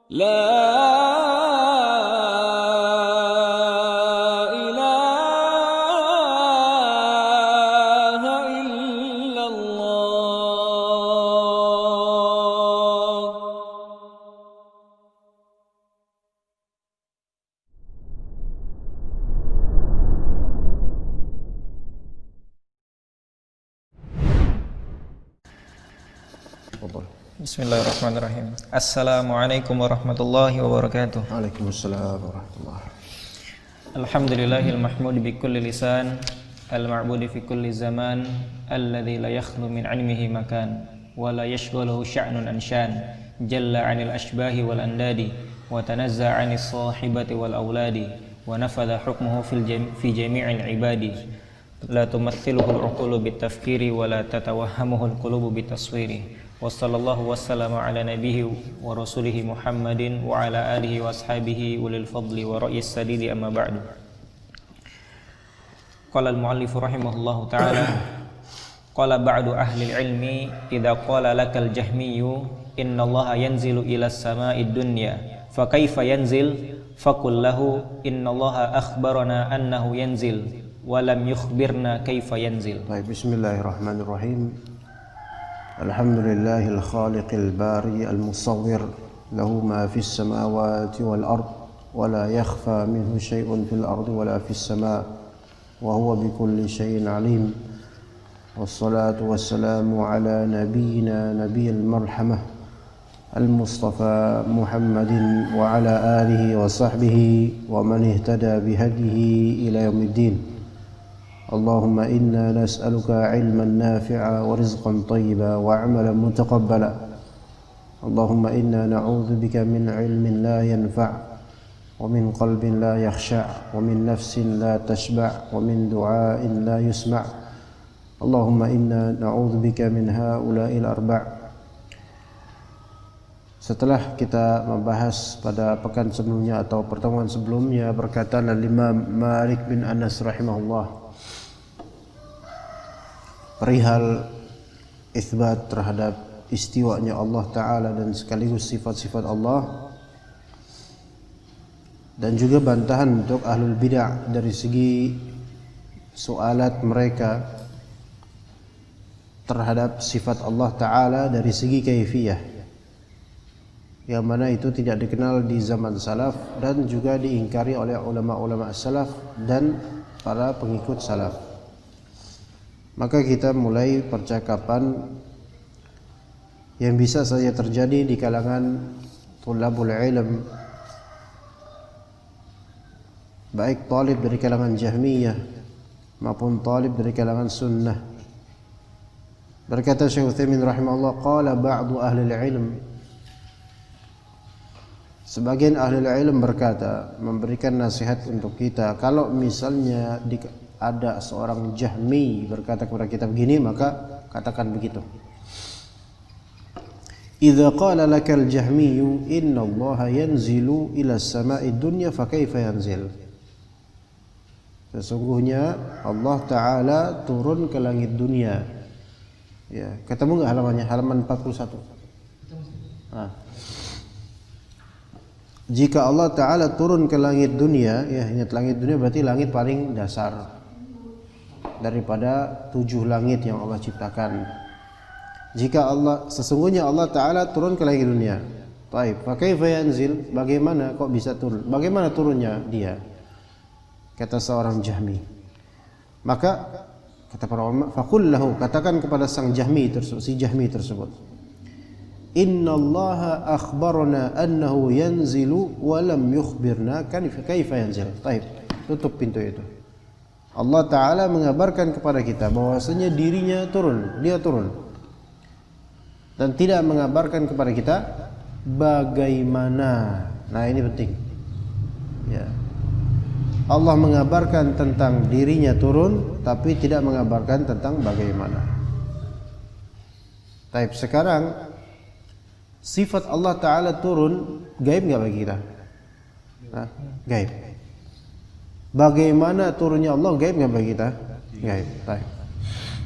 لا إله إلا الله. Bismillahirrahmanirrahim. Assalamualaikum warahmatullahi wabarakatuh. Waalaikumsalam warahmatullahi. Alhamdulillahil mahmud bi kulli lisan, al-ma'budi fi kulli zaman, alladzi la yakhlu min 'ilmihi makan, wa la yashghaluhu sya'nun an syan, jalla 'anil ashbahi wal andadi, wa tanazza'a 'anis sahibati wal auladi, wa nafadha hukmuhu fi jami'il ibadi. La tumaththiluhu al-'uqulu bit tafkiri wa la tatawahhamuhu al-qulubu bit taswiri. Wassallallahu wassalamu ala nabihi wa rasulihi Muhammadin wa ala alihi wa ashabihi ulil fadli wa ra'yis sadidi amma ba'du. Qala al-muallifu rahimahullahu ta'ala, qala ba'du ahli al-ilmi idha qala lakal jahmiyu inna allaha yanzilu ila as-sama'id dunya fa kaifa yanzil faqul lahu inna allaha akhbarana annahu yanzil wa lam yukhbirna kaifa yanzil. Baik, bismillahirrahmanirrahim. Alhamdulillahil khaliqil bari al-musawwir lahu ma fis samawati wal ard wa la yakhfa minhu syai'un fil ardi wa la fis sama' wa huwa bikulli syai'in alim. Wassalatu wassalamu ala nabiyyina nabiyil marhamah al-mustafa Muhammadin wa ala alihi wa sahbihi wa man ihtada bihadihi ila yaumiddin. Allahumma inna nas'aluka ilman nafi'a wa rizqan tayyiba wa 'amalan mutaqabbala. Allahumma inna na'udzu bika min ilmin la yanfa' wa min qalbin la yakhsha' wa min nafsin la tashba' wa min du'ain la yusma'. Allahumma inna na'udzu bika min ha'ula'il arba'. Setelah kita membahas pada pekan sebelumnya atau pertemuan sebelumnya perkataan Al-Imam Malik bin Anas rahimahullah perihal itsbat terhadap istiwanya Allah Ta'ala dan sekaligus sifat-sifat Allah, dan juga bantahan untuk ahlul bid'ah dari segi soalat mereka terhadap sifat Allah Ta'ala dari segi kaifiyah, yang mana itu tidak dikenal di zaman salaf dan juga diingkari oleh ulama-ulama salaf dan para pengikut salaf. Maka kita mulai percakapan yang bisa saja terjadi di kalangan thulabul ilm, baik talib dari kalangan Jahmiyah maupun talib dari kalangan Sunnah. Berkata Syekh Utsaimin rahimahullah, qala ba'du ahli ilm, sebagian ahli ilm berkata, memberikan nasihat untuk kita, kalau misalnya ada seorang Jahmi berkata kepada kita begini, maka katakan begitu. Idza qala lakal jahmiyyu inna allaha yanzilu ila as-sama'id dunya fa kaifa yanzil. Sesungguhnya Allah Ta'ala turun ke langit dunia. Ya, ketemu enggak halamannya? Halaman 41. Jika Allah Ta'ala turun ke langit dunia, ya ingat langit dunia berarti langit paling dasar daripada 7 langit yang Allah ciptakan. Jika sesungguhnya Allah Ta'ala turun ke langit dunia, baik, fa kaifa yanzil, bagaimana kok bisa turun? Bagaimana turunnya dia? Kata seorang Jahmi. Maka kata para ulama, faqul lahu, katakan kepada sang Jahmi tersebut, si Jahmi tersebut, innallaha akhbarana annahu yanzilu wa lam yukhbirna kaifa yanzil. Baik, tutup pintu itu. Allah Ta'ala mengabarkan kepada kita bahwasanya dirinya turun, dia turun, dan tidak mengabarkan kepada kita bagaimana. Nah, ini penting ya. Allah mengabarkan tentang dirinya turun, tapi tidak mengabarkan tentang bagaimana. Baik, sekarang sifat Allah Ta'ala turun gaib nggak bagi kita? Gaib. Bagaimana turunnya Allah gaib nggak bagi kita? Gaib. Baik.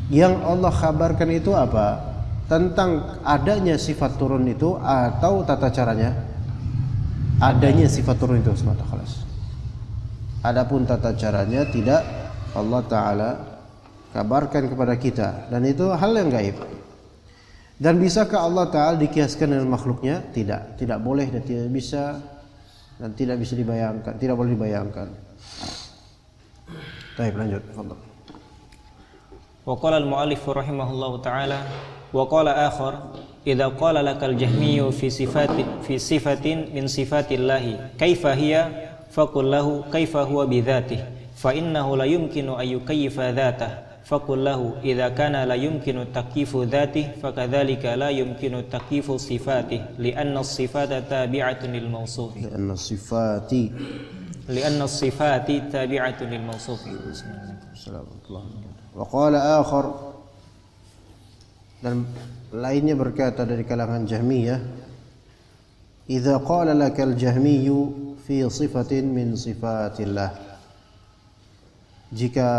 Yang Allah kabarkan itu apa? Tentang adanya sifat turun itu atau tata caranya? adanya sifat turun itu semata khalas. Adapun tata caranya tidak Allah Ta'ala kabarkan kepada kita, dan itu hal yang gaib. Dan bisakah Allah Ta'ala dikiaskan dengan makhluknya? Tidak boleh dan tidak bisa, dan tidak bisa dibayangkan, tidak boleh dibayangkan. Baik, lanjut. Fadhal. Wa qala al-mu'allif rahimahullahu ta'ala wa qala akhar idza qala lakal jahmiyyu fi sifatin min sifatillahi kaifa hiya faqul lahu kaifa huwa bi dzatihi fa innahu la yumkinu an yukayyifa dzatahu faqul lahu idza kana la yumkinu takyifu dzatihi fakadzalika la yumkinu takyifu sifatihi li'anna as-sifata tabi'atun lil mawsuf Li'anna as-sifati tabi'atun lil mawsuf. Bismillahirrahmanirrahim. Wa qala akhar, dan lainnya berkata dari kalangan Jahmiyah, idza qala lakal jahmiyyu fi sifatin min sifatillah, jika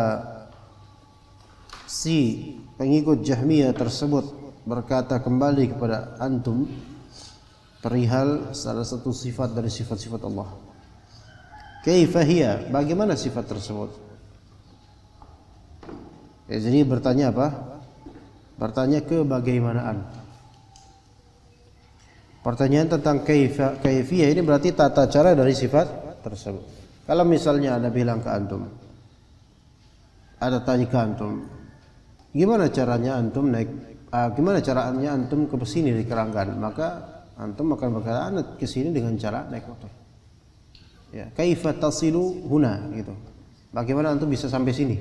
si pengikut Jahmiyah tersebut berkata kembali kepada antum perihal salah satu sifat dari sifat-sifat Allah, kaifa hiya, bagaimana sifat tersebut? Ya, jadi bertanya apa? Bertanya kebagaimanaan. Pertanyaan tentang kaifiyah ini berarti tata cara dari sifat tersebut. Kalau misalnya ada bilang ke antum, ada tanya ke antum, gimana caranya antum naik, gimana caranya antum ke sini di Keranggan, maka antum akan berkata, ana ke sini dengan cara naik motor. Ya, kaifa tasilu huna, gitu. Bagaimana antum bisa sampai sini?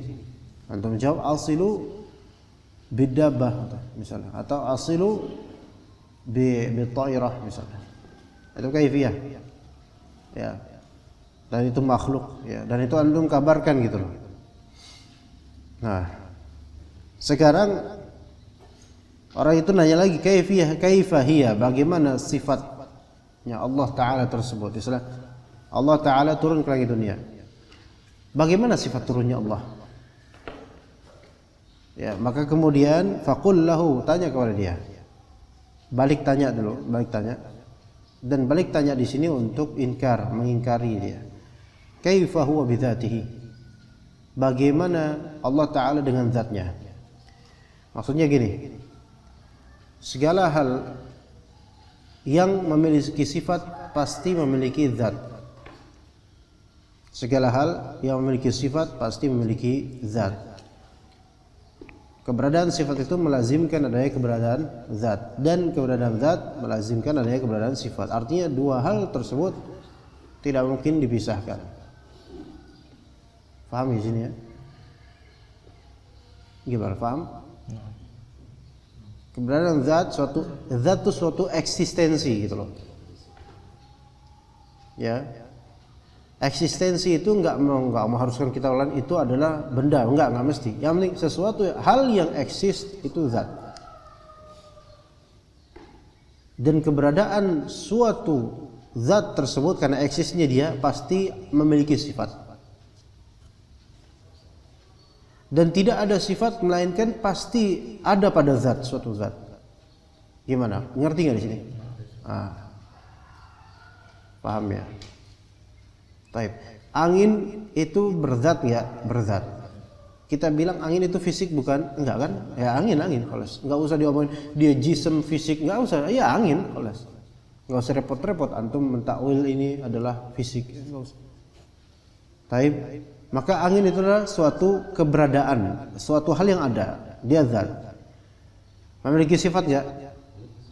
Antum jawab asilu bidabbah misalnya, atau asilu bi-ta'irah misalnya. Itu kaifiyah. Ya. Dan itu makhluk, ya. Dan itu antum kabarkan gitu loh. Nah, sekarang orang itu nanya lagi kaifahiyah, bagaimana sifatnya Allah Ta'ala tersebut. Misalnya Allah Ta'ala turun ke langit dunia, bagaimana sifat turunnya Allah? Ya, maka kemudian faqul lahu, tanya kepada dia. Balik tanya dulu, balik tanya. Dan balik tanya di sini untuk inkar, mengingkari dia. Kaifa huwa bi dzatihi? Bagaimana Allah Ta'ala dengan zatnya? Maksudnya gini, segala hal yang memiliki sifat pasti memiliki zat. Segala hal yang memiliki sifat pasti memiliki zat. Keberadaan sifat itu melazimkan adanya keberadaan zat, dan keberadaan zat melazimkan adanya keberadaan sifat. Artinya dua hal tersebut tidak mungkin dipisahkan. Paham di sini ya? Gimana, paham? Keberadaan zat itu suatu eksistensi gitu loh. Ya. Eksistensi itu enggak mengharuskan kita lain itu adalah benda, enggak mesti. Yang penting sesuatu hal yang eksis itu zat. Dan keberadaan suatu zat tersebut karena eksisnya dia pasti memiliki sifat. Dan tidak ada sifat melainkan pasti ada pada zat, suatu zat. Gimana? Ngerti enggak di sini? Paham ya? Taib. Angin itu berzat enggak? Berzat. Kita bilang angin itu fisik bukan? Enggak kan? Ya angin koles. Enggak usah diomongin dia jism fisik, enggak usah. Ya angin koles. Enggak usah repot-repot antum mentakwil ini adalah fisik, enggak usah. Taib. Maka angin itu adalah suatu keberadaan, suatu hal yang ada, dia zat. Memiliki sifat enggak?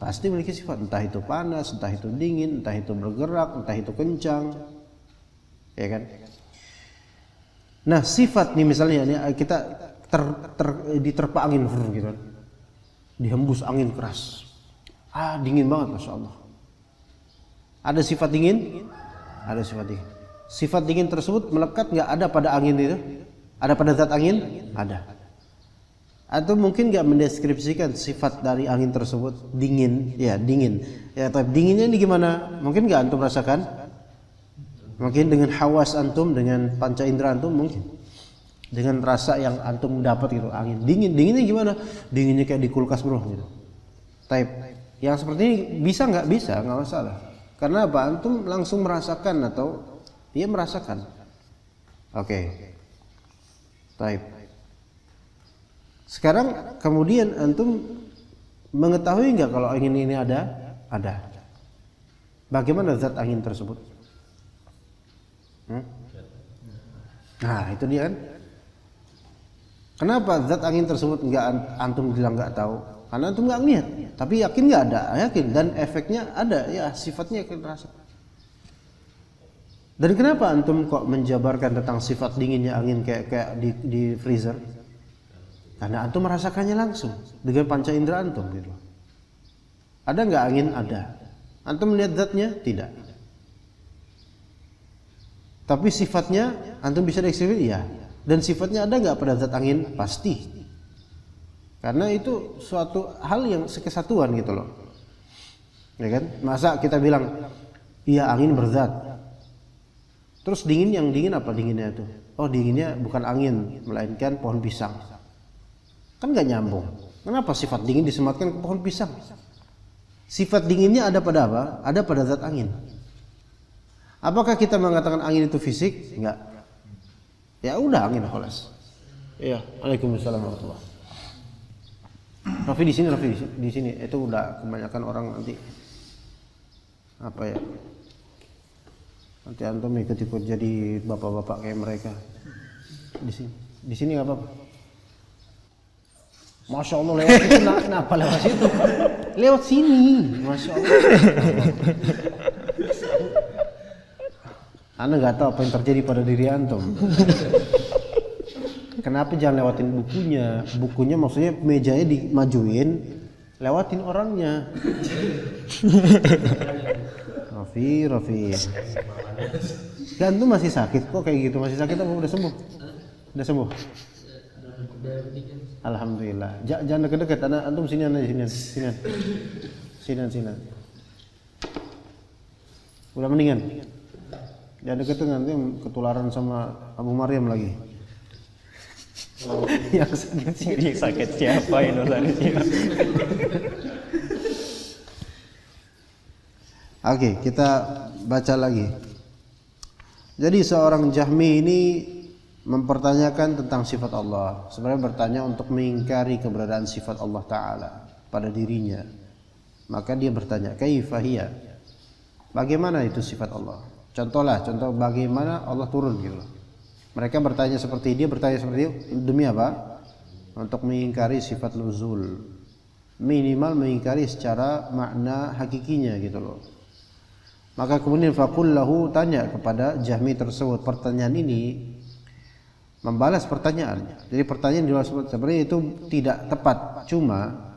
Pasti memiliki sifat, entah itu panas, entah itu dingin, entah itu bergerak, entah itu kencang. Ya kan? Nah, sifat nih misalnya ini kita diterpa angin gitu kan. Dihembus angin keras. Dingin banget Masya Allah. Ada sifat dingin? Ada sifat dingin. Sifat dingin tersebut melekat enggak ada pada angin itu? Ada pada zat angin? Ada. Atau mungkin enggak mendeskripsikan sifat dari angin tersebut dingin? Ya, dingin. Ya, tapi dinginnya ini gimana? Mungkin enggak antum rasakan? Mungkin dengan hawas antum, dengan panca indera antum mungkin. Dengan rasa yang antum dapat gitu, angin. Dinginnya gimana? Dinginnya kayak di kulkas bro gitu. Type. Yang seperti ini bisa nggak? Bisa, nggak masalah. Karena apa? Antum langsung merasakan atau dia merasakan. Oke. Baik. Sekarang kemudian antum mengetahui enggak kalau angin ini ada? Ada. Bagaimana zat angin tersebut? Nah, itu dia kan. Kenapa zat angin tersebut enggak antum bilang enggak tahu? Karena antum enggak lihat, tapi yakin enggak ada, yakin, dan efeknya ada, ya sifatnya kerasa. Dan kenapa antum kok menjabarkan tentang sifat dinginnya angin kayak di freezer? Karena antum merasakannya langsung dengan panca indera antum gitu. Ada enggak angin? Ada. Antum melihat zatnya? Tidak. Tapi sifatnya antum bisa deskripsi? Iya. Dan sifatnya ada enggak pada zat angin? Pasti. Karena itu suatu hal yang sekesatuan gitu loh. Ya kan? Masa kita bilang iya angin berzat. Terus dingin, yang dingin apa dinginnya itu? Oh, dinginnya bukan angin, melainkan pohon pisang. Kan enggak nyambung. Kenapa sifat dingin disematkan ke pohon pisang? Sifat dinginnya ada pada apa? Ada pada zat angin. Apakah kita mengatakan angin itu fisik? Enggak. Ya udah angin kholas. Iya, Waalaikumsalam warahmatullahi. Rafi di sini itu udah kebanyakan orang nanti apa ya? Nanti antum ikut jadi bapak-bapak kayak mereka. Di sini enggak apa-apa. Masya Allah, lewat itu kenapa lewat situ? Lewat sini, Masya Allah. Anda nggak tahu apa yang terjadi pada diri antum. Kenapa jangan lewatin bukunya? Bukunya maksudnya mejanya dimajuin, lewatin orangnya. Rafi. Dan tuh masih sakit kok kayak gitu, masih sakit apa udah sembuh? Udah sembuh. Alhamdulillah. Jangan deket-deket, antum sini. Udah mendingan. Jangan deket nanti ketularan sama Abu Maryam lagi. Yang sakit siapa ini siapa? Oke, kita baca lagi. Jadi seorang Jahmi ini mempertanyakan tentang sifat Allah. Sebenarnya bertanya untuk mengingkari keberadaan sifat Allah Ta'ala pada dirinya. Maka dia bertanya, kaifa hiya? Bagaimana itu sifat Allah? Contoh bagaimana Allah turun gitu. Mereka bertanya seperti dia, demi apa? Untuk mengingkari sifat nuzul. Minimal mengingkari secara makna hakikinya gitu loh. Maka kemudian faqul lahu, tanya kepada Jahmi tersebut. Pertanyaan ini membalas pertanyaan. Jadi pertanyaan di luar sebenarnya itu tidak tepat. Cuma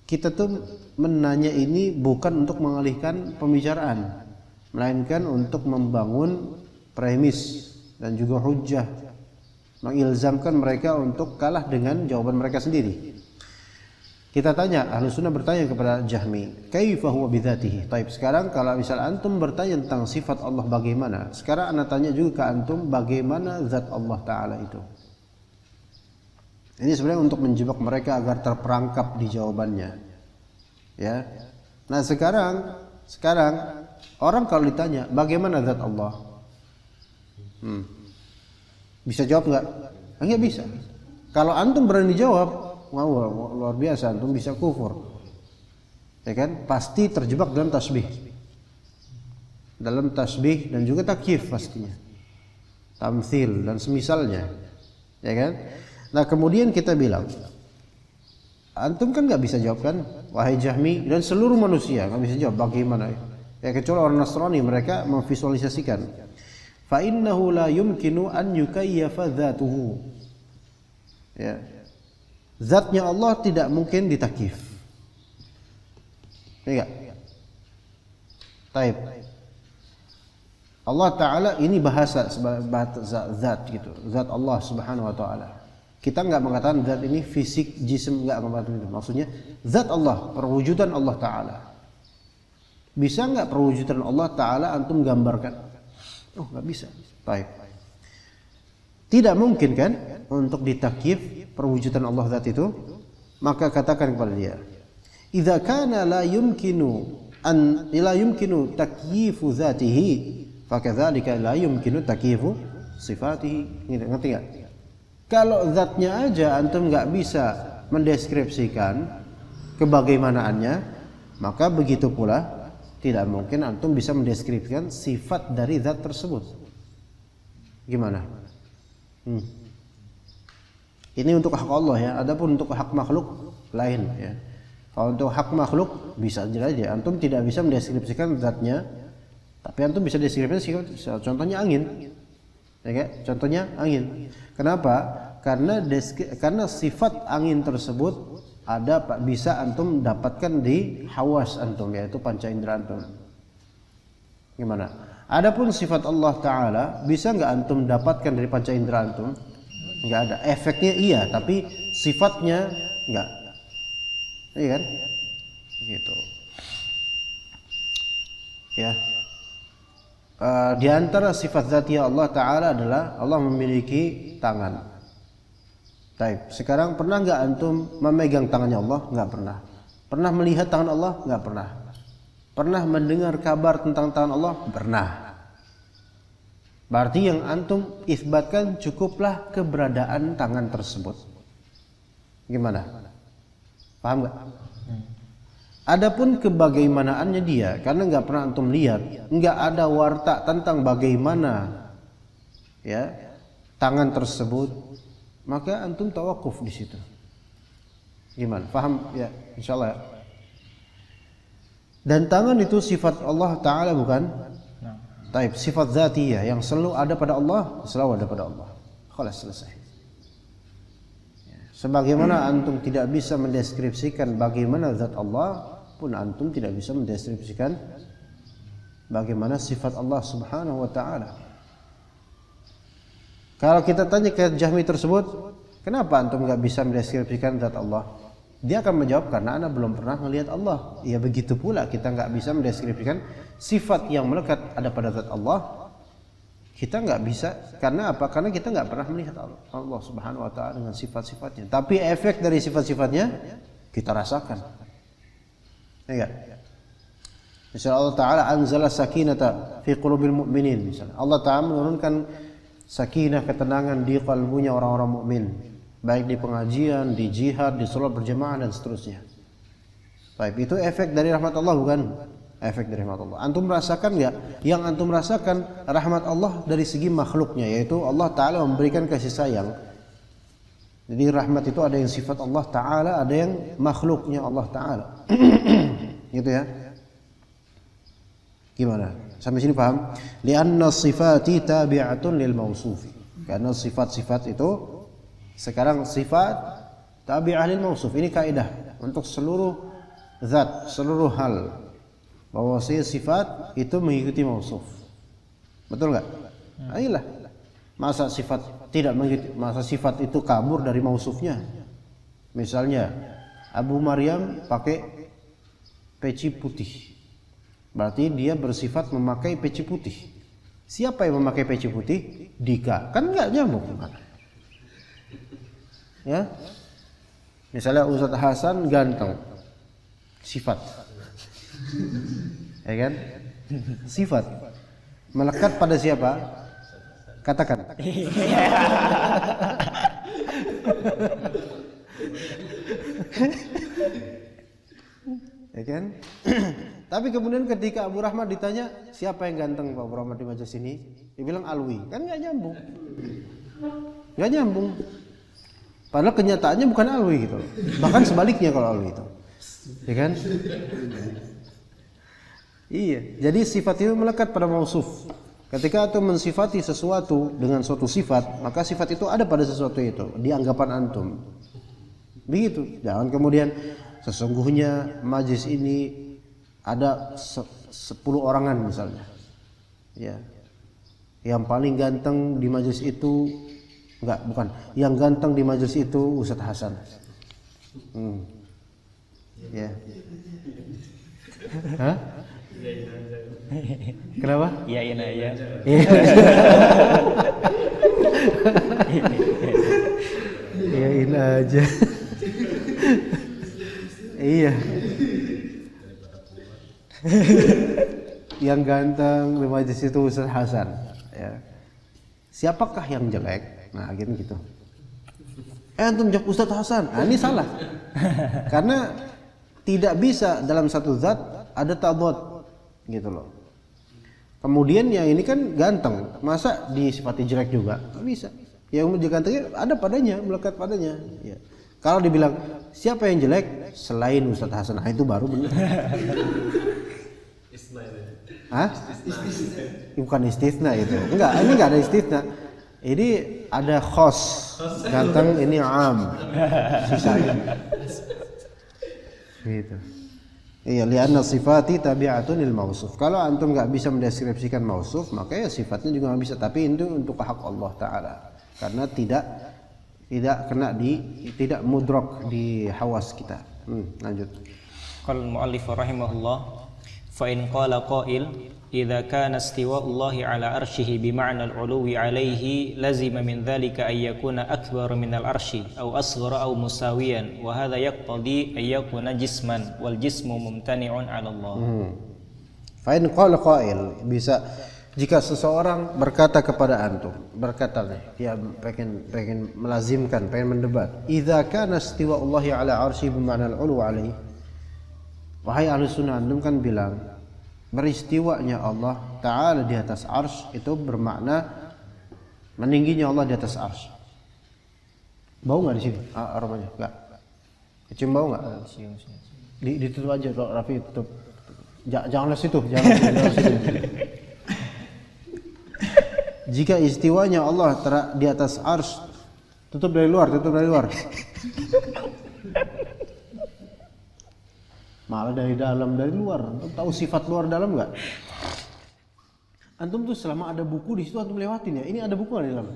kita tuh menanya ini bukan untuk mengalihkan pembicaraan, melainkan untuk membangun premis dan juga hujjah, mengilzamkan mereka untuk kalah dengan jawaban mereka sendiri. Kita tanya, Ahlus Sunnah bertanya kepada Jahmi, kaifa huwa bidzatihi? Taib, sekarang kalau misal antum bertanya tentang sifat Allah bagaimana? Sekarang ana tanya juga ke antum, bagaimana zat Allah Ta'ala itu? Ini sebenarnya untuk menjebak mereka agar terperangkap di jawabannya. Ya. Nah, sekarang orang kalau ditanya, bagaimana zat Allah? Bisa jawab enggak? Enggak bisa. Kalau antum berani jawab, wow, luar biasa, antum bisa kufur. Ya kan? Pasti terjebak dalam tasbih. Dalam tasbih dan juga takyif pastinya. Tamtsil dan semisalnya. Ya kan? Nah, kemudian kita bilang, antum kan enggak bisa jawab kan? Wahai Jahmi dan seluruh manusia enggak bisa jawab bagaimana. Ya kecuali orang Nasrani, mereka memvisualisasikan. Fa innahu la yumkinu an yukayyafa dzatuhu. Ya. Zatnya Allah tidak mungkin ditakyif. Enggak. Taib. Allah Ta'ala ini bahasa zat gitu. Zat Allah Subhanahu wa Ta'ala. Kita enggak mengatakan zat ini fisik, jism, enggak mengatakan itu. Maksudnya zat Allah, perwujudan Allah Ta'ala. Bisa enggak perwujudan Allah Ta'ala antum gambarkan? Oh, enggak bisa. Baik. Tidak mungkin kan untuk ditakyif perwujudan Allah zat itu? Maka katakan kepada dia, idza kana la yumkinu an la yumkinu takyifu dzatihi, fakadzalika la yumkinu takyifu sifatihi. Ngerti enggak? Kalau zatnya aja antum enggak bisa mendeskripsikan kebagaimanaannya, maka begitu pula tidak mungkin antum bisa mendeskripsikan sifat dari zat tersebut. Gimana? Ini untuk hak Allah ya. Adapun untuk hak makhluk lain ya. Kalau untuk hak makhluk bisa aja antum tidak bisa mendeskripsikan zatnya, tapi antum bisa deskripsikan contohnya angin. Ya kan? Contohnya angin. Kenapa? Karena sifat angin tersebut bisa antum dapatkan di hawas antum, yaitu panca indera antum. Gimana? Adapun sifat Allah Ta'ala bisa nggak antum dapatkan dari panca indera antum? Nggak ada. Efeknya iya, tapi sifatnya nggak. Iya kan? Gitu. Ya. Di antara sifat zatiyah Allah Ta'ala adalah Allah memiliki tangan. Baik, sekarang pernah nggak antum memegang tangannya Allah? Nggak pernah. Pernah melihat tangan Allah? Nggak pernah. Pernah mendengar kabar tentang tangan Allah? Pernah. Berarti yang antum isbatkan cukuplah keberadaan tangan tersebut. Gimana? Paham nggak? Adapun kebagaimanaannya dia, karena nggak pernah antum lihat, nggak ada warta tentang bagaimana ya tangan tersebut, maka antum tawakuf di situ. Gimana? Paham ya? Insyaallah. Ya. Dan tangan itu sifat Allah Ta'ala bukan? Taib, sifat zatiyah yang selalu ada pada Allah, selalu ada pada Allah. Khalas, selesai. Ya. Sebagaimana antum tidak bisa mendeskripsikan bagaimana zat Allah, pun antum tidak bisa mendeskripsikan bagaimana sifat Allah Subhanahu wa Ta'ala. Kalau kita tanya ke Jahmi tersebut, kenapa antum nggak bisa mendeskripsikan zat Allah? Dia akan menjawab, karena anda belum pernah melihat Allah. Ya begitu pula kita nggak bisa mendeskripsikan sifat yang melekat ada pada zat Allah. Kita nggak bisa, karena apa? Karena kita nggak pernah melihat Allah Subhanahu wa Ta'ala dengan sifat-sifatnya. Tapi efek dari sifat-sifatnya kita rasakan. Ya. Misalnya Allah Ta'ala anzala sakinata fi qulubil mu'minin. Misalnya Allah Ta'ala menurunkan sakinah, ketenangan di kalbunya orang-orang mukmin, baik di pengajian, di jihad, di salat berjamaah dan seterusnya. Baik, itu efek dari rahmat Allah bukan? Efek dari rahmat Allah. Antum merasakan enggak? Yang antum rasakan rahmat Allah dari segi makhluknya, yaitu Allah Ta'ala memberikan kasih sayang. Jadi rahmat itu ada yang sifat Allah Ta'ala, ada yang makhluknya Allah Ta'ala. Gitu ya. Gimana? Sampai sini paham? Lianna sifati tabi'atun lil mausufi. Karena sifat-sifat itu sekarang sifat tabi'ah lil mausuf. Ini kaidah untuk seluruh zat, seluruh hal. Bahwa sifat itu mengikuti mausuf. Betul enggak? Ayolah. Masa sifat tidak mengikuti, masa sifat itu kabur dari mausufnya? Misalnya Abu Maryam pakai peci putih, berarti dia bersifat memakai peci putih. Siapa yang memakai peci putih? Dika. Kan enggak nyambung. Ya. Misalnya Ustadz Hasan ganteng. Sifat. Ya kan? Sifat. Melekat pada siapa? Katakan. Ya kan? Tapi kemudian ketika Abu Rahmat ditanya, siapa yang ganteng Pak Abu Rahmat di majelis ini? Dia bilang Alwi. Kan enggak nyambung. Enggak nyambung. Padahal kenyataannya bukan Alwi gitu loh. Bahkan sebaliknya kalau Alwi itu. Ya kan? Iya. Jadi sifat itu melekat pada mausuf. Ketika antum mensifati sesuatu dengan suatu sifat, maka sifat itu ada pada sesuatu itu di anggapan antum. Begitu. Jangan kemudian sesungguhnya majlis ini ada 10 orangan misalnya. Ya. Yang paling ganteng di majlis itu bukan. Yang ganteng di majlis itu Ustadz Hasan. Ya. Hah? Kenapa? Iyain aja. Iyain aja. Iya. Yang ganteng di majlis itu Ustaz Hasan. Ya. Siapakah yang jelek? Nah, gitu. Antum jawab Ustaz Hasan. Nah, ini salah. Karena tidak bisa dalam satu zat ada ta'dud gitu loh. Kemudian yang ini kan ganteng, masa disifati jelek juga? Nggak bisa. Yang gantengnya ada padanya, melekat padanya. Ya. Kalau dibilang siapa yang jelek selain Ustaz Hasan, nah itu baru benar. Hah? Bukan istisna itu. Enggak, ini enggak ada istisna. Ini ada khos. Ganteng ini am. Sisanya. Gitu. Iya, lianna sifati tabi'atun lil mausuf. Kalau antum enggak bisa mendeskripsikan mausuf, maka ya sifatnya juga enggak bisa. Tapi itu untuk hak Allah Ta'ala. Karena tidak tidak mudrak di hawas kita. Lanjut. Qala al-muallif rahimahullah, fa in qala qail idza kana istiwa'ullahi 'ala arsyihi bi ma'na al-'uluwi 'alayhi lazima min dhalika ay yakuna akbar min al-'arsy aw asghara aw musawiyan wa hadha yaqtadi ay yakuna jisman wal jismu mumtani'un 'ala Allah. Fa in qala qail, bisa jika seseorang berkata kepada antum, berkata nih, dia pengen melazimkan, pengen mendebat, idza kana istiwa'ullahi 'ala 'arsyihi bi ma'na al-'ulu 'alayhi. Wahai ahli sunnah, antum kan bilang beristiwanya Allah Ta'ala di atas arsy itu bermakna meningginya Allah di atas arsy. Bau nggak di sini? Aromanya? Nggak. Kecium bau nggak? Ditutup aja, kalau Rafi tutup. Janganlah situ, jangan situ. Jika istiwanya Allah di atas arsy, tutup dari luar. Malah dari dalam, dari luar. Antum tahu sifat luar dalam nggak? Antum tuh selama ada buku di situ antum lewatin ya. Ini ada buku nggak di dalam?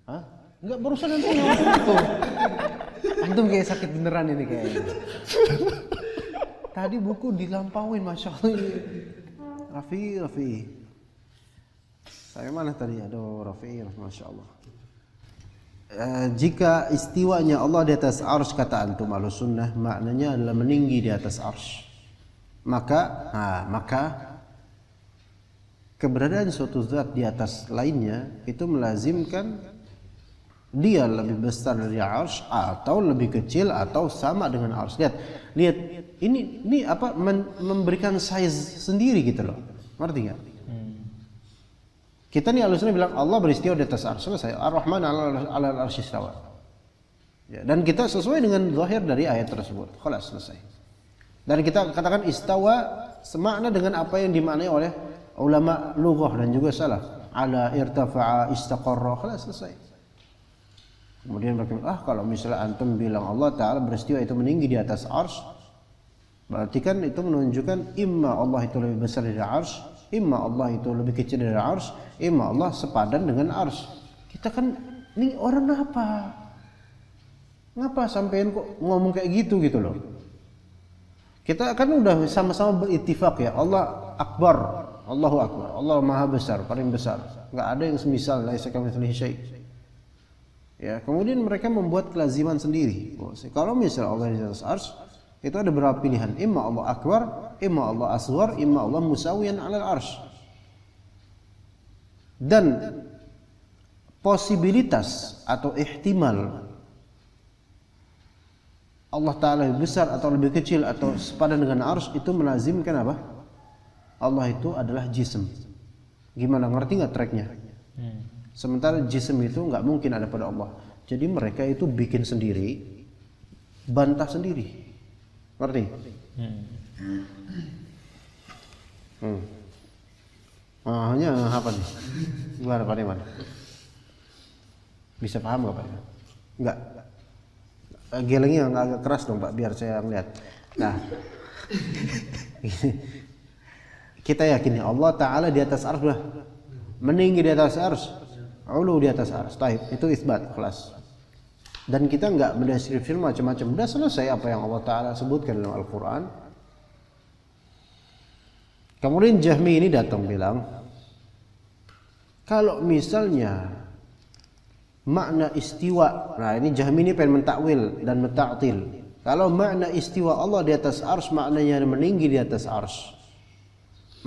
Hah? Enggak, barusan antum lewatin itu. Antum kayak sakit beneran ini kayaknya. Tadi buku dilampauin, masya Allah. Rafi. Saya mana tadi? Aduh, Rafi, masya Allah. Jika istiwanya Allah di atas arsy, kata antum ahlus sunnah, maknanya adalah meninggi di atas arsy. Maka keberadaan suatu zat di atas lainnya itu melazimkan dia lebih besar dari arsy atau lebih kecil atau sama dengan arsy. Lihat, ini apa memberikan size sendiri gitu loh. Ngerti enggak? Kita nih alusnya bilang Allah beristiwa di atas arsy, selesai. Ar-Rahman 'alal arsy istawa. Ya, dan kita sesuai dengan zahir dari ayat tersebut. Khalas, selesai. Dan kita katakan istawa semakna dengan apa yang dimaknai oleh ulama lughah dan juga salaf. Ala irtafa'a istaqarra, khalas, selesai. Kemudian mereka kalau misalnya antum bilang Allah Ta'ala beristiwa itu meninggi di atas arsy, berarti kan itu menunjukkan imma Allah itu lebih besar dari arsy, imma Allah itu lebih kecil dari arsy, imma Allah sepadan dengan arsy. Kita kan ini orang ngapa sampein kok ngomong kayak gitu loh. Kita kan udah sama-sama berittifaq ya, Allah akbar, Allahu akbar, Allah maha besar, paling besar. Enggak ada yang semisal, laisa kamitslihi syai'. Ya, kemudian mereka membuat kelaziman sendiri. Kalau misalnya Allah di atas arsy, itu ada beberapa pilihan, imma Allah akbar, imma Allah asghar, imma Allah musawiyan 'alal arsy. Dan posibilitas atau ihtimal Allah Ta'ala lebih besar atau lebih kecil atau sepadan dengan arsy itu melazimkan apa? Allah itu adalah jism. Gimana, ngerti nggak tracknya? Sementara jism itu nggak mungkin ada pada Allah. Jadi mereka itu bikin sendiri, bantah sendiri. Ngerti? Hanya apa nih? Gimana Pak Iman? Bisa paham nggak Pak? Enggak. Gelengnya agak keras dong Pak, biar saya melihat. Nah, kita yakin Allah Ta'ala di atas arsy, meninggi di atas arsy, ulu di atas arsy. Taib, itu isbat kelas. Dan kita enggak mendeskripsi macam-macam. Udah selesai apa yang Allah Ta'ala sebutkan dalam Al-Quran. Kemudian Jahmi ini datang bilang, kalau misalnya makna istiwa, nah ini Jahmi ini pengen mentakwil dan menta'til. Kalau makna istiwa Allah di atas arsy maknanya meninggi di atas arsy,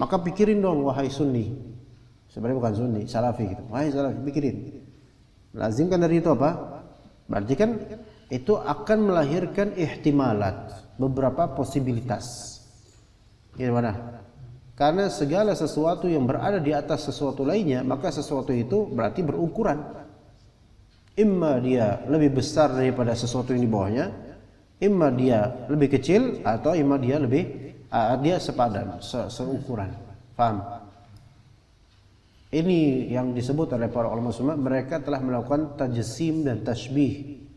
maka pikirin dong wahai Sunni. Sebenarnya bukan Sunni, Salafi gitu. Wahai Salafi, pikirin. Lazimkan dari itu apa? Berarti kan itu akan melahirkan ihtimalat, beberapa posibilitas. Gimana? Karena segala sesuatu yang berada di atas sesuatu lainnya, maka sesuatu itu berarti berukuran. Imma dia lebih besar daripada sesuatu yang di bawahnya, imma dia lebih kecil, atau imma dia dia sepadan, seukuran. Paham? Ini yang disebut oleh para ulama semua, mereka telah melakukan tajsim dan tashbih.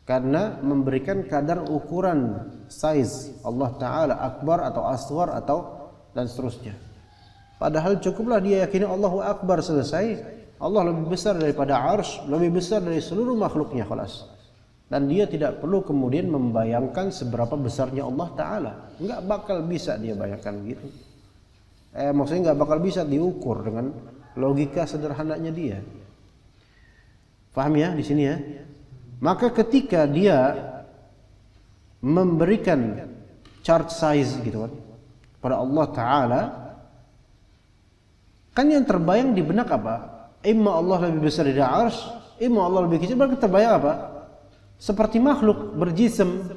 Karena memberikan kadar ukuran size Allah Ta'ala akbar atau asghar atau dan seterusnya. Padahal cukuplah dia yakini Allahu Akbar, selesai. Allah lebih besar daripada arsy, lebih besar dari seluruh makhluknya, khalas. Dan dia tidak perlu kemudian membayangkan seberapa besarnya Allah Ta'ala. Enggak bakal bisa dia bayangkan gitu. Maksudnya enggak bakal bisa diukur dengan logika sederhananya dia. Paham ya di sini ya? Maka ketika dia memberikan chart size gitu kan pada Allah Ta'ala, kan yang terbayang di benak apa? Imma Allah lebih besar dari arsy, imma Allah lebih kecil. Berarti terbayang apa? Seperti makhluk berjism.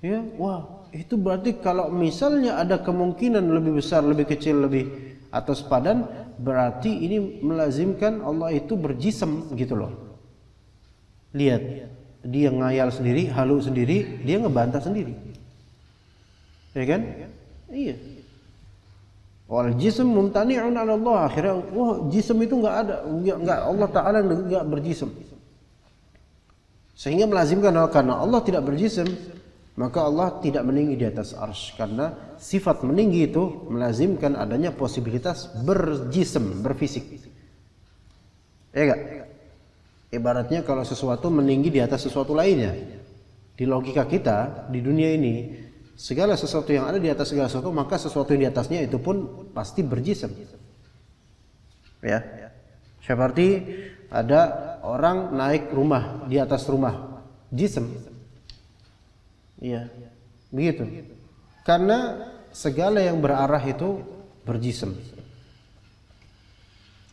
Ya, wah, itu berarti kalau misalnya ada kemungkinan lebih besar, lebih kecil, lebih atau sepadan, berarti ini melazimkan Allah itu berjism gitu loh. Lihat, dia ngayal sendiri, halu sendiri, dia ngebantah sendiri. Ya kan? Iya. Wal jism mumtani'un 'ala Allah. Akhirnya, wah, jism itu enggak ada, enggak, Allah Ta'ala enggak berjism. Sehingga melazimkan karena Allah tidak berjism, maka Allah tidak meninggi di atas arsy. Karena sifat meninggi itu melazimkan adanya posibilitas berjism, berfisik. Ya enggak? Ibaratnya kalau sesuatu meninggi di atas sesuatu lainnya. Di logika kita, di dunia ini, segala sesuatu yang ada di atas segala sesuatu, maka sesuatu yang di atasnya itu pun pasti berjism. Ya. Seperti ada orang naik rumah, di atas rumah, jism. Iya. Begitu. Karena segala yang berarah itu berjism.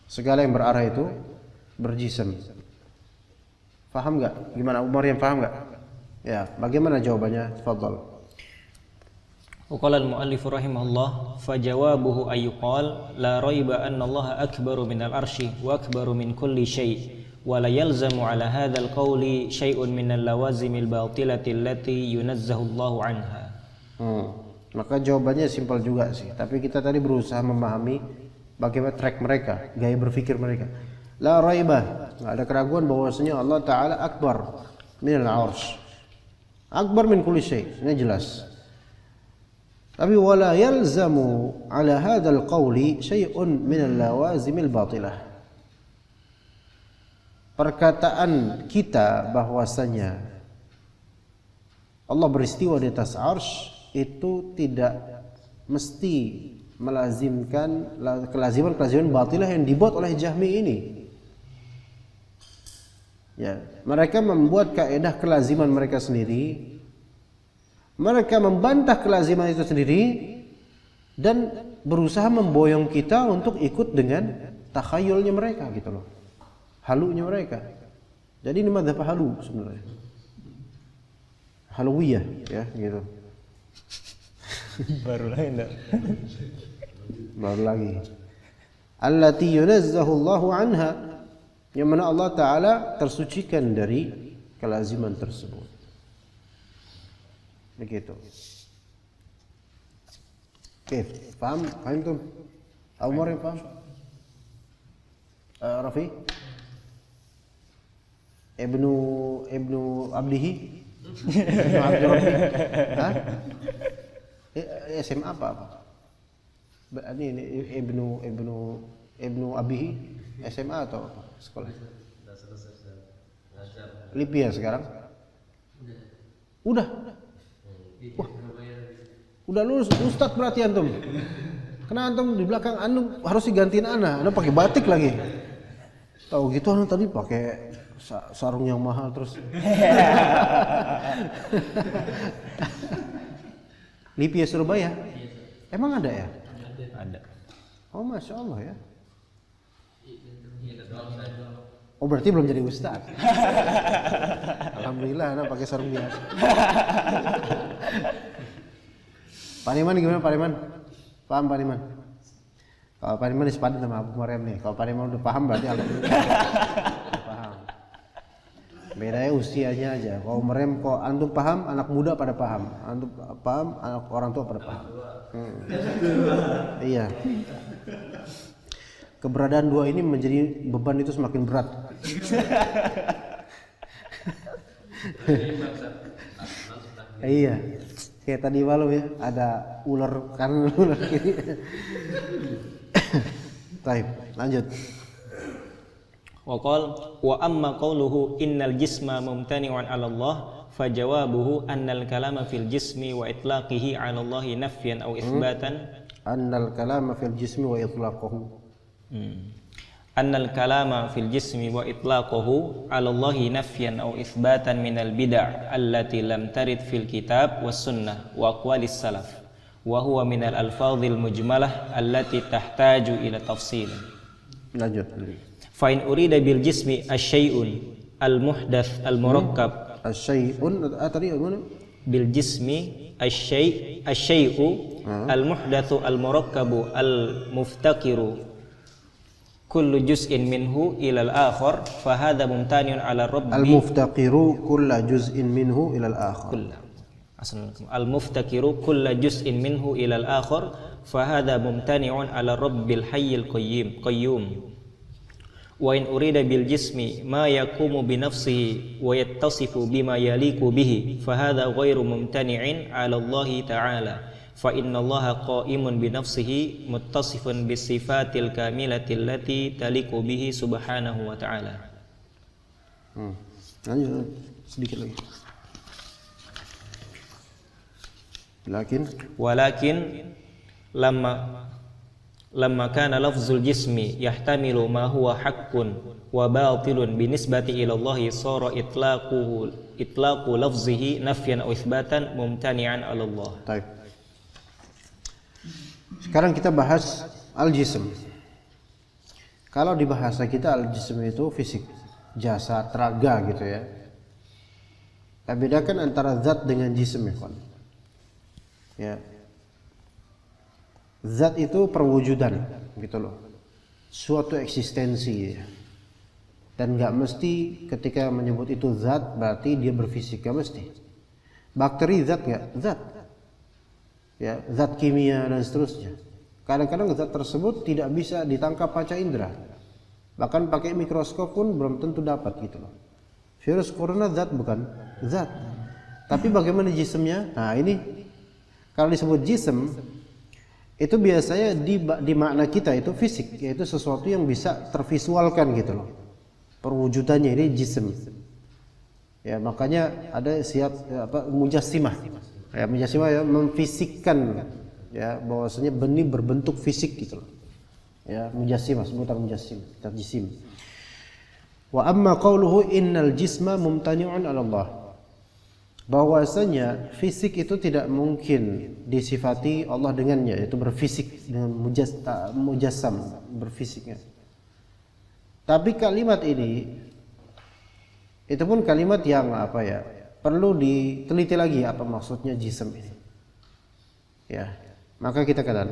Segala yang berarah itu berjism. Faham enggak? Gimana Umar, yang paham enggak? Ya, bagaimana jawabannya? Tafadhal. وقال المؤلف رحمه الله فجوابه أن يقال لا ريب أن الله أكبر من العرش وأكبر من كل شيء ولا يلزم على هذا القول شيء من اللوازم الباطلة التي ينزه الله عنها. Maka jawabannya simpel juga sih, tapi kita tadi berusaha memahami bagaimana track mereka, gaya berpikir mereka. La raiba, enggak ada keraguan bahwasanya Allah Ta'ala akbar minal arsy, akbar min kulli syai', ini jelas. Tapi wala yalzamu ala hadzal qawli syai'un min al-lawazimil batilah. Perkataan kita bahwasanya Allah beristiwa di atas arsy itu tidak mesti melazimkan kelaziman batilah yang dibuat oleh Jahmi ini. Ya, mereka membuat kaidah kelaziman mereka sendiri. Mereka membantah kelaziman itu sendiri dan berusaha memboyong kita untuk ikut dengan takhayulnya mereka gitu loh. Halunya mereka. Jadi ini madzhab halu sebenarnya. Haluwiyah ya gitu. Baru lagi enggak? Baru lagi. Allati yunazzahu Allahu anha, yang mana Allah Ta'ala tersucikan dari kelaziman tersebut. Begitu. Oke, paham? Paham tuh? Umar yang paham? Rafi? Ibnu Abdihi? Ibnu Abdi Rafi? Hah? SMA apa? Ini Ibnu Abihi? SMA atau apa? Sekolah? Libya sekarang? Udah. Wah, udah lulus ustadz berarti antum. Karena antum di belakang antum harus digantiin ana pakai batik lagi. Tahu gitu ana tadi pakai sarung yang mahal terus. Lipia Surabaya? Emang ada ya? Ada. Oh, Masya Allah ya. Oh, berarti belum jadi ustaz. Alhamdulillah, anak pakai sarung biasa. Pak Niman gimana, Pak Niman? Paham Pak Niman? Kalau Pak Niman sepadan sama Abu Maryam nih. Kalau Pak Niman udah paham berarti alhamdulillah. Paham. Bedanya usianya aja. Kalau Maryam, kalau antum paham, anak muda pada paham. Antum paham, anak orang tua pada paham. Iya. Keberadaan dua ini menjadi beban itu semakin berat. Iya. Kayak tadi malam ya, ada ular kanan ular kiri. Baik, lanjut. Wa wa amma qawluhu innal jisma mumtani'un 'ala Allah fajawabuhu annal kalama fil jismi wa itlaqihi 'ala Allah nafyan aw itsbatan. Annal kalama fil jismi wa itlaquhu. Annal kalama fil jismi wa itlaquhu 'ala Allahi nafyan aw itsbatan minal bid'ah allati lam tarid fil kitab was sunnah wa aqwalis salaf wa huwa minal alfadhil mujmalah allati tahtaju ila tafsil. Lanjut. Fa in urida bil jismi asyai'un al muhdath al murakkab asyai'un tadi mana? Bil jismi asyai'u al muhdathu al murakkabu al muftakiru kullu juz'in minhu ila al-akhar fa hadha mumtani'un 'ala rabbi al-muftaqiru kullu juz'in minhu ila al-akhar al-muftakiru kullu juz'in minhu ila al-akhar fa hadha mumtani'un 'ala rabbil hayyil qayyum wa in urida bil jismi ma yaqumu bi nafsihi wa yattasifu bima yaliqu bihi fa hadha ghairu mumtani'in 'ala Allah ta'ala fa innallaha qa'imun bi nafsihi muttasifun bis sifatil kamilatil lati taliqu bihi subhanahu wa ta'ala. Lanjut sedikit lagi. Walakin lamma kana lafzul jismi yahtamilu ma huwa haqqun wa batilun binisbati ila Allah sara itlaqu lafzihi nafyan aw itsbatan mumtani'an 'ala Allah. Baik. Sekarang kita bahas al-jism. Kalau di bahasa kita al-jism itu fisik, jasad, raga gitu ya. Kita bedakan antara zat dengan jism ya. Zat itu perwujudan gitu loh. Suatu eksistensi ya. Dan gak mesti ketika menyebut itu zat berarti dia berfisik, gak mesti. Bakteri zat gak? Zat. Ya, zat kimia dan seterusnya. Kadang-kadang zat tersebut tidak bisa ditangkap panca indera. Bahkan pakai mikroskop pun belum tentu dapat gitu loh. Virus corona zat bukan? Zat. Tapi bagaimana jismnya? Nah, ini kalau disebut jism itu biasanya di makna kita itu fisik, yaitu sesuatu yang bisa tervisualkan gitu loh. Perwujudannya ini jism. Ya, makanya ada mujassimah. Ya, mujassimah ya memfisikkan ya bahwasanya benih berbentuk fisik gitu loh. Ya, mujassimah sebutan mujassim, terjisim. Wa amma qauluhu innal jisma mumtani'un 'ala Allah. Bahwasanya fisik itu tidak mungkin disifati Allah dengannya, yaitu berfisik dengan mujassam, berfisiknya. Tapi kalimat ini itu pun kalimat yang perlu diteliti lagi apa maksudnya jism ini. Ya, maka kita katakan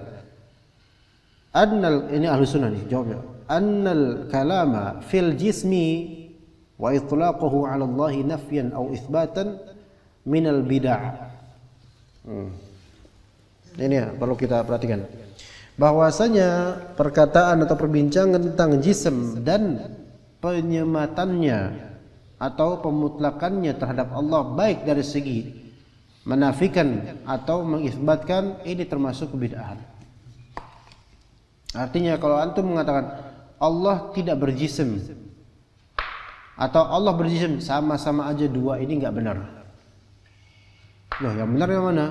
annal, ini ahlu sunnah nih jawabnya, annal kalama fil jismi wa itlaquhu 'ala Allah nafyan aw itsbatan minal bid'ah. Ini ya perlu kita perhatikan. Bahwasanya perkataan atau perbincangan tentang jism dan penyematannya atau pemutlakannya terhadap Allah baik dari segi menafikan atau mengisbatkan, ini termasuk kebid'ahan. Artinya kalau antum mengatakan Allah tidak berjism atau Allah berjism, sama-sama aja dua ini enggak benar. Loh, yang benar yang mana?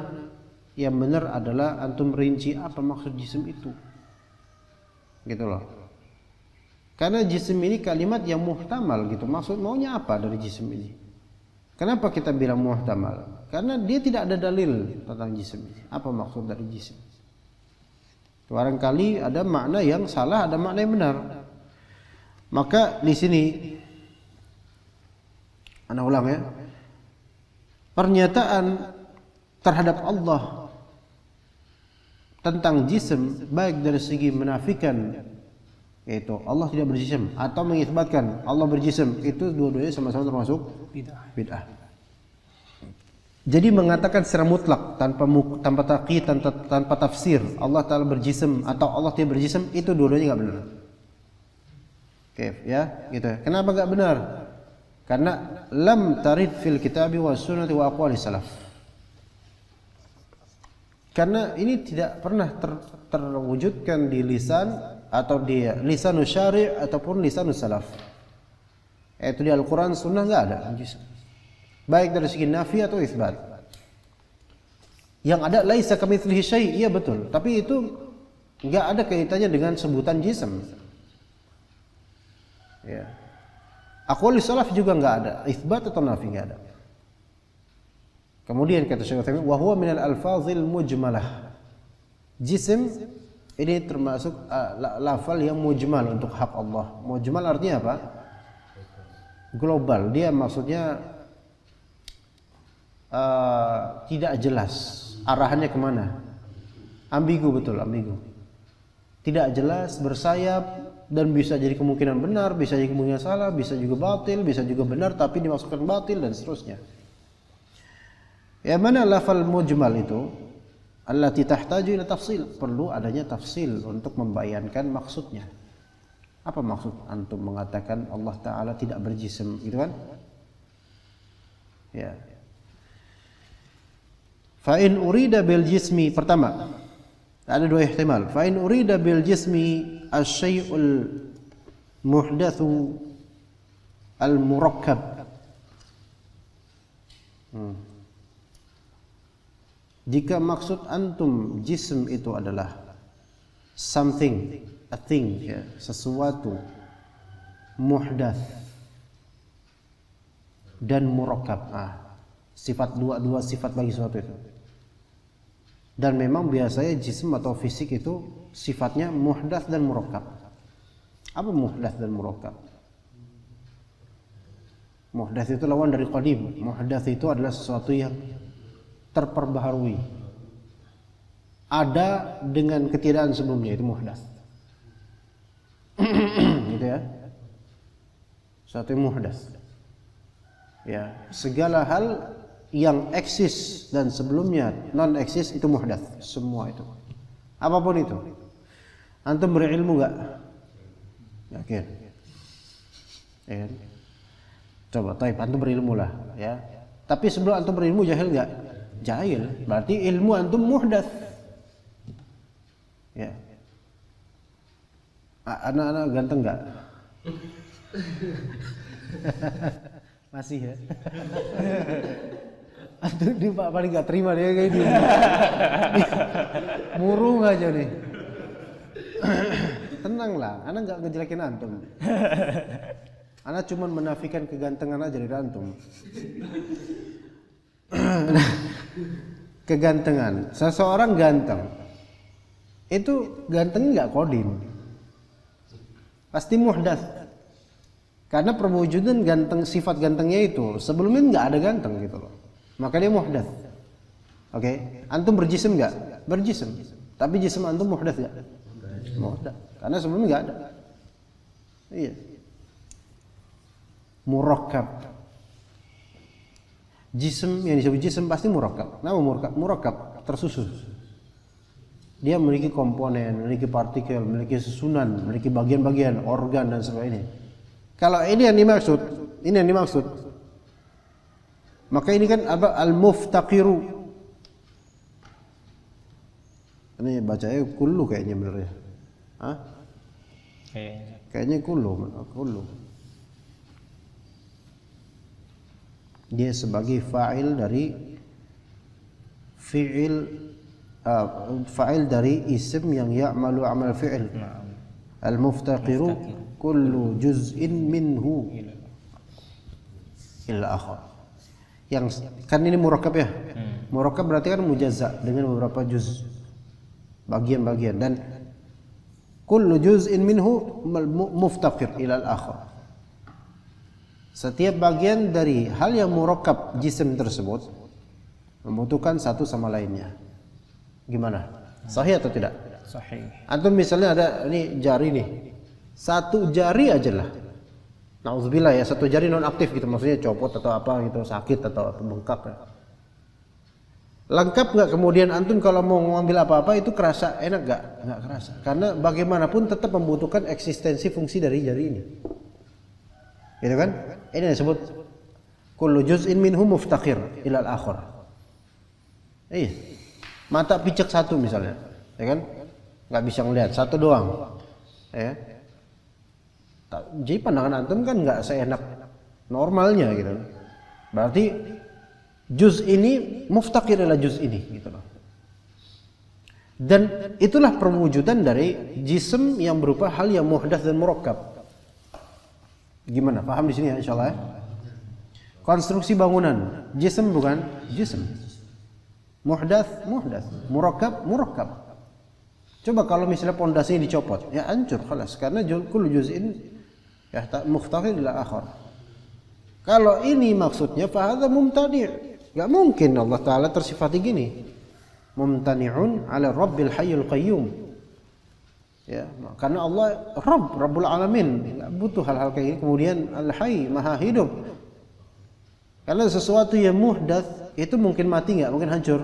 Yang benar adalah antum rinci apa maksud jism itu. Gitu loh. Karena jisim ini kalimat yang muhtamal gitu. Maksud maunya apa dari jisim ini? Kenapa kita bilang muhtamal? Karena dia tidak ada dalil tentang jisim ini. Apa maksud dari jisim? Barangkali ada makna yang salah, ada makna yang benar. Maka di sini ana ulang ya. Pernyataan terhadap Allah tentang jisim baik dari segi menafikan yaitu Allah tidak berjisim atau mengisbatkan Allah berjisim, itu dua-duanya sama-sama termasuk bid'ah. Jadi mengatakan secara mutlak tanpa taqyid, tanpa tafsir Allah Ta'ala berjisim atau Allah tidak berjisim, itu dua-duanya enggak benar. Oke, ya, gitu. Kenapa enggak benar? Karena lam tarid fil kitabi was sunnati wa aqwali salaf. Karena ini tidak pernah terwujudkan di lisan atau di lisanus syari' ataupun lisanus salaf. Yaitu di Al-Quran, Sunnah enggak ada jisim. Baik dari segi nafi atau isbat. Yang ada laisa kamitslihi syai', iya betul, tapi itu enggak ada kaitannya dengan sebutan jisim. Ya. Aqwali salaf juga enggak ada, isbat atau nafi enggak ada. Kemudian kata Syekh Utsaimin, wa huwa minal alfazil mujmalah. Jisim ini termasuk lafal yang mujmal untuk hak Allah. Mujmal artinya apa? Global. Dia maksudnya tidak jelas arahannya kemana. Ambigu, betul, ambigu. Tidak jelas, bersayap, dan bisa jadi kemungkinan benar, bisa jadi kemungkinan salah, bisa juga batil, bisa juga benar tapi dimaksudkan batil dan seterusnya. Yang mana lafal mujmal itu? Allati tahtaju ila tafsil, perlu adanya tafsil untuk membayankan maksudnya. Apa maksud antum mengatakan Allah Ta'ala tidak berjisim, gitu kan? Ya. Fa in urida bil jismi, pertama ada dua ihtimal. Fa in urida bil jismi asy-syai'ul muhdatsu al murakkab. Jika maksud antum jism itu adalah something, a thing, ya, sesuatu muhdats dan murakkab, sifat dua sifat bagi sesuatu itu. Dan memang biasanya jism atau fisik itu sifatnya muhdats dan murakkab. Apa muhdats dan murakkab? Muhdats itu lawan dari qadim. Muhdats itu adalah sesuatu yang terperbaharui, ada dengan ketiadaan sebelumnya, itu muhdats. Gitu ya, sesuatu yang muhdats. Ya, segala hal yang eksis dan sebelumnya non eksis itu muhdats, semua itu. Apapun itu. Antum berilmu enggak? Yakin? Ya. Coba, taib, antum berilmu lah, ya. Tapi sebelum antum berilmu jahil enggak? Jahil, berarti ilmu antum muhdats. Ya. Anak-anak ganteng enggak? Masih ya. Antum di Pak paling enggak terima dia kayak gini. Murung aja nih. Tenanglah, anak enggak ngejelekin antum. Anak cuma menafikan kegantengan aja dari antum. Kegantengan, seseorang ganteng itu gantengnya nggak kodim, pasti muhdats. Karena perwujudan ganteng, sifat gantengnya itu sebelumnya nggak ada ganteng gitu loh, maka dia muhdats. Oke, antum berjisim nggak? Berjisim, tapi jisim antum muhdats nggak? Muhdats, karena sebelumnya nggak ada. Iya. Murakkab. Jisim yang disebut jisim pasti murakkab. Nama murakkab tersusun. Dia memiliki komponen, memiliki partikel, memiliki susunan, memiliki bagian-bagian, organ dan sebagainya. Kalau ini yang dimaksud, maka ini kan apa? Al-muftaqiru. Ini bacanya kullu kayaknya bener ya. Hah? Kayaknya kullu. Dia sebagai fa'il dari fa'il dari isim yang ya'malu amal fi'il. Al-muftaqiru kullu juz'in minhu illa akhar. Yang kan ini murakkab ya. Murakkab berarti kan mujazza dengan beberapa juz, bagian-bagian, dan kullu juz'in minhu muftaqir ila al-akhar. Setiap bagian dari hal yang murakkab jisim tersebut membutuhkan satu sama lainnya. Gimana? Sahih atau tidak? Sahih. Antum misalnya ada ini jari nih. Satu jari aja lah. Nauzubillah ya, satu jari non aktif gitu, maksudnya copot atau apa gitu, sakit atau bengkak ya. Lengkap nggak kemudian antum kalau mau ngambil apa-apa itu kerasa enak nggak? Nggak kerasa. Karena bagaimanapun tetap membutuhkan eksistensi fungsi dari jari ini. Gitu kan? Ini disebut kullu juz'in minhu muftaqir ila al-akhar. Iya. Mata picek satu misalnya, ya kan? Nggak bisa ngelihat, satu doang. Ya. Jadi pandangan antum kan nggak seenak normalnya gitu. Berarti juz ini muftaqir ila juz ini gitu loh. Dan itulah perwujudan dari jisim yang berupa hal yang muhdats dan murakkab. Gimana? Paham di sini ya insyaallah ya? Konstruksi bangunan, jisim bukan? Jisim. Muhdats, muhdats. Murakkab, murakkab. Coba kalau misalnya pondasinya dicopot, ya hancur khalas karena kullu juz'in ya muftaqir ila akhar. Kalau ini maksudnya fa hadza mumtani'. Enggak mungkin Allah taala tersifati gini. Mumtani'un 'ala Rabbil Hayyul Qayyum. Ya, karena Allah Rabbul Alamin, enggak butuh hal-hal kayak gini. Kemudian Al-Hayy, Maha Hidup. Karena sesuatu yang muhdats itu mungkin mati enggak? Mungkin hancur.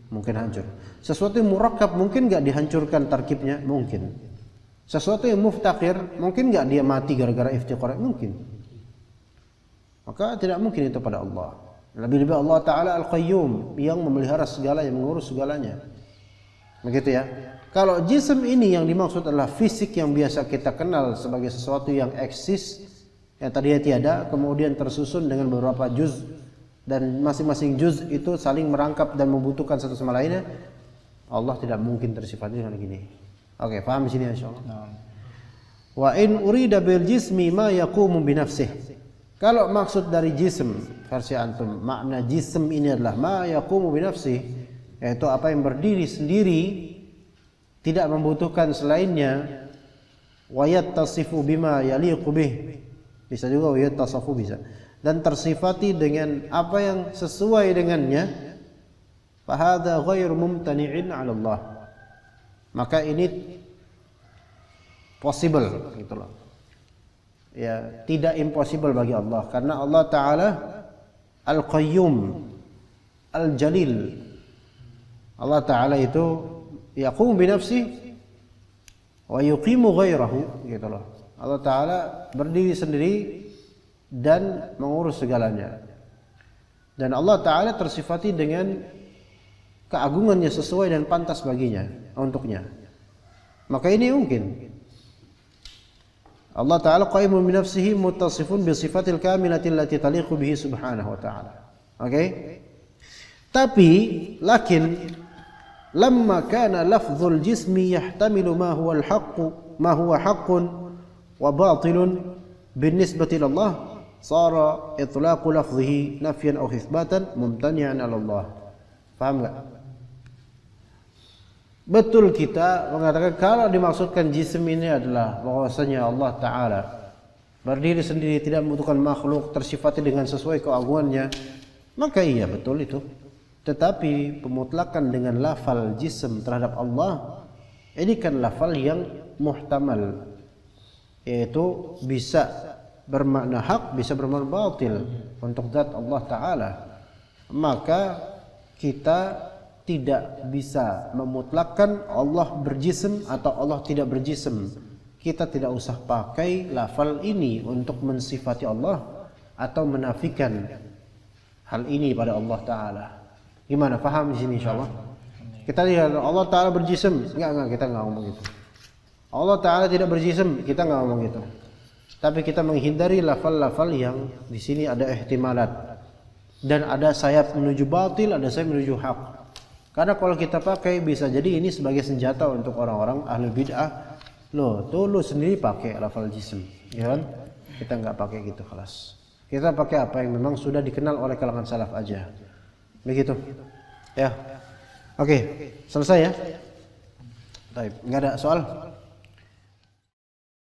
Mungkin hancur. Sesuatu yang murakkab mungkin enggak dihancurkan tarkibnya? Mungkin. Sesuatu yang muftaqir mungkin enggak dia mati gara-gara iftiqar? Mungkin. Maka tidak mungkin itu pada Allah. Lebih-lebih Allah Ta'ala Al-Qayyum yang memelihara segala, yang mengurus segalanya. Begitu ya. Kalau jisim ini yang dimaksud adalah fisik yang biasa kita kenal sebagai sesuatu yang eksis, yang tadinya tiada, kemudian tersusun dengan beberapa juz, dan masing-masing juz itu saling merangkap dan membutuhkan satu sama lainnya, Allah tidak mungkin tersifati dengan gini. Oke, paham di sini insyaallah. Wa in urida bil jismi ma yaqumu bi nafsihi. Kalau maksud dari jisim versi antum, makna jisim ini adalah ma yaqumu bi nafsihi, yaitu apa yang berdiri sendiri, tidak membutuhkan selainnya. Wa yattasifu bima yaliqu bih. Bisa juga wa yattasafu bisa. Dan tersifati dengan apa yang sesuai dengannya. Fa hadza ghairu mumtani'in 'ala Allah. Maka ini possible gitu loh. Ya, tidak impossible bagi Allah karena Allah Ta'ala Al-Qayyum Al-Jalil. Allah Ta'ala itu yaqumu bi nafsihi wa yuqimu ghairahu gitu loh. Allah Ta'ala berdiri sendiri dan mengurus segalanya. Dan Allah Ta'ala tersifati dengan keagungannya sesuai dan pantas baginya untuknya. Maka ini mungkin Allah Ta'ala qaimun bi nafsihi muttasifun bi sifatil kamilati allati taliqu bihi subhanahu wa ta'ala. Oke? Tapi lakin lamma kana lafzul jismi yahtamilu ma huwa al-haqq ma huwa haqqun wa batilun binisbati ila Allah sara itlaqu lafzihi nafyan aw itsbatan mumtani'an 'ala Allah. Paham enggak? Betul kita mengatakan kalau dimaksudkan jisim ini adalah bahwasanya Allah Ta'ala berdiri sendiri, tidak membutuhkan makhluk, tersifati dengan sesuai keagungannya, maka iya betul itu. Tetapi pemutlakan dengan lafal jisim terhadap Allah ini kan lafal yang muhtamal, yaitu bisa bermakna hak, bisa bermakna batil untuk zat Allah Ta'ala. Maka kita tidak bisa memutlakkan Allah berjisim atau Allah tidak berjisim. Kita tidak usah pakai lafal ini untuk mensifati Allah atau menafikan hal ini pada Allah Ta'ala. Gimana? Paham di sini insyaallah? Kita lihat Allah Ta'ala berjisim. Enggak, kita enggak ngomong gitu. Allah Ta'ala tidak berjisim, kita enggak ngomong gitu. Tapi kita menghindari lafal-lafal yang di sini ada ihtimalat. Dan ada sayap menuju batil, ada sayap menuju hak. Karena kalau kita pakai bisa jadi ini sebagai senjata untuk orang-orang ahli bid'ah Loh, tuh lu sendiri pakai lafal jism, ya kan? Kita nggak pakai gitu, kelas. Kita pakai apa yang memang sudah dikenal oleh kalangan salaf aja. Begitu. Ya. Oke, selesai ya? Baik, nggak ada soal?